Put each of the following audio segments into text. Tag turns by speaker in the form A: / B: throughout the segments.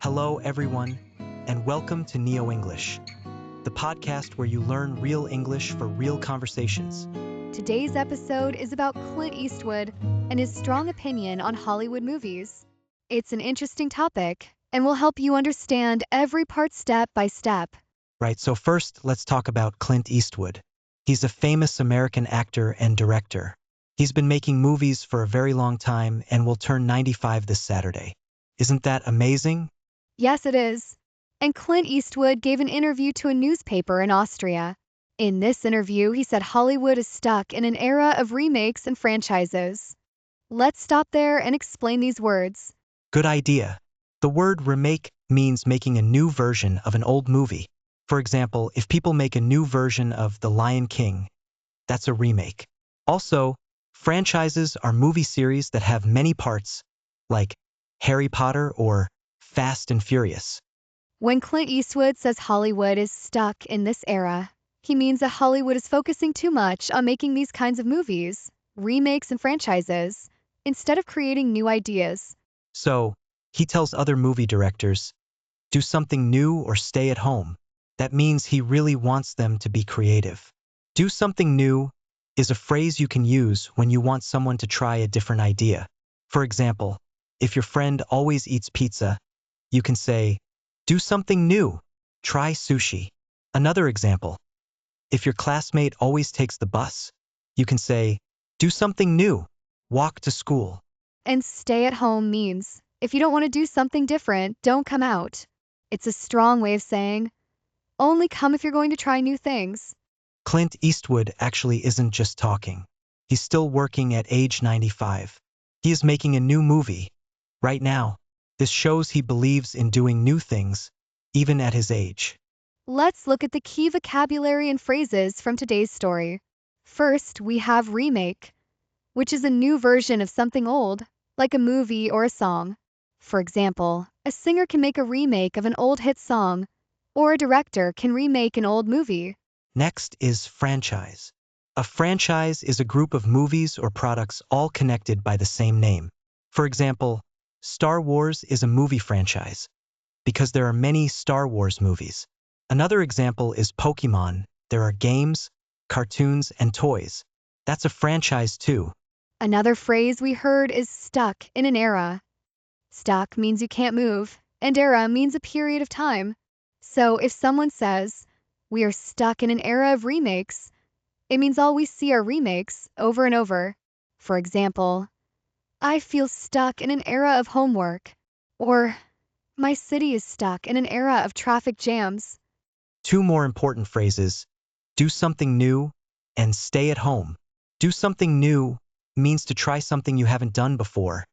A: Hello, everyone, and welcome to NeoEnglish, the podcast where you learn real English for real conversations.
B: Today's episode is about Clint Eastwood and his strong opinion on Hollywood movies. It's an interesting topic and will help you understand every part step by step.
A: Right, so first, let's talk about Clint Eastwood. He's a famous American actor and director. He's been making movies for a very long time and will turn 95 this Saturday. Isn't that amazing?
B: Yes, it is. And Clint Eastwood gave an interview to a newspaper in Austria. In this interview, he said Hollywood is stuck in an era of remakes and franchises. Let's stop there and explain these words.
A: Good idea. The word remake means making a new version of an old movie. For example, if people make a new version of The Lion King, that's a remake. Also, franchises are movie series that have many parts, like Harry Potter or Fast and Furious.
B: When Clint Eastwood says Hollywood is stuck in this era, he means that Hollywood is focusing too much on making these kinds of movies, remakes and franchises, instead of creating new ideas.
A: So, he tells other movie directors, do something new or stay at home. That means he really wants them to be creative. Do something new is a phrase you can use when you want someone to try a different idea. For example, if your friend always eats pizza, you can say, do something new, try sushi. Another example, if your classmate always takes the bus, you can say, do something new, walk to school.
B: And stay at home means, if you don't want to do something different, don't come out. It's a strong way of saying, only come if you're going to try new things.
A: Clint Eastwood actually isn't just talking. He's still working at age 95. He is making a new movie. Right now, this shows he believes in doing new things, even at his age.
B: Let's look at the key vocabulary and phrases from today's story. First, we have remake, which is a new version of something old, like a movie or a song. For example, a singer can make a remake of an old hit song, or a director can remake an old movie.
A: Next is franchise. A franchise is a group of movies or products all connected by the same name. For example, Star Wars is a movie franchise, because there are many Star Wars movies. Another example is Pokemon. There are games, cartoons, and toys. That's a franchise too.
B: Another phrase we heard is stuck in an era. Stuck means you can't move, and era means a period of time. So if someone says, we are stuck in an era of remakes, it means all we see are remakes over and over. For example, I feel stuck in an era of homework, or my city is stuck in an era of traffic jams.
A: Two more important phrases, do something new and stay at home. Do something new means to try something you haven't done before,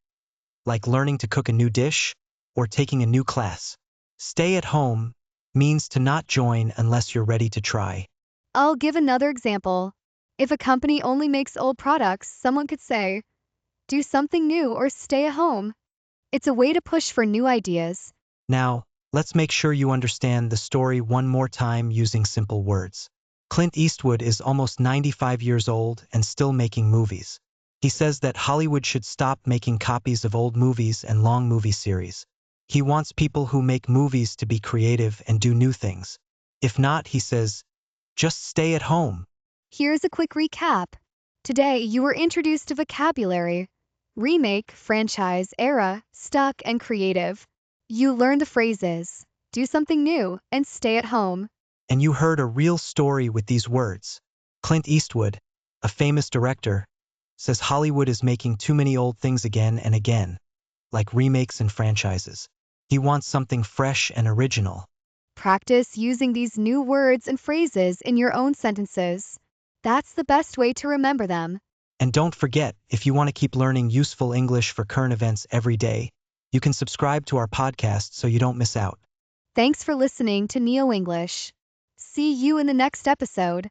A: like learning to cook a new dish or taking a new class. Stay at home means to not join unless you're ready to try.
B: I'll give another example. If a company only makes old products, someone could say, do something new or stay at home. It's a way to push for new ideas.
A: Now, let's make sure you understand the story one more time using simple words. Clint Eastwood is almost 95 years old and still making movies. He says that Hollywood should stop making copies of old movies and long movie series. He wants people who make movies to be creative and do new things. If not, he says, just stay at home.
B: Here's a quick recap. Today, you were introduced to vocabulary, remake, franchise, era, stuck, and creative. You learned the phrases, do something new, and stay at home.
A: And you heard a real story with these words. Clint Eastwood, a famous director, says Hollywood is making too many old things again and again, like remakes and franchises. He wants something fresh and original.
B: Practice using these new words and phrases in your own sentences. That's the best way to remember them.
A: And don't forget, if you want to keep learning useful English for current events every day, you can subscribe to our podcast so you don't miss out.
B: Thanks for listening to NeoEnglish. See you in the next episode.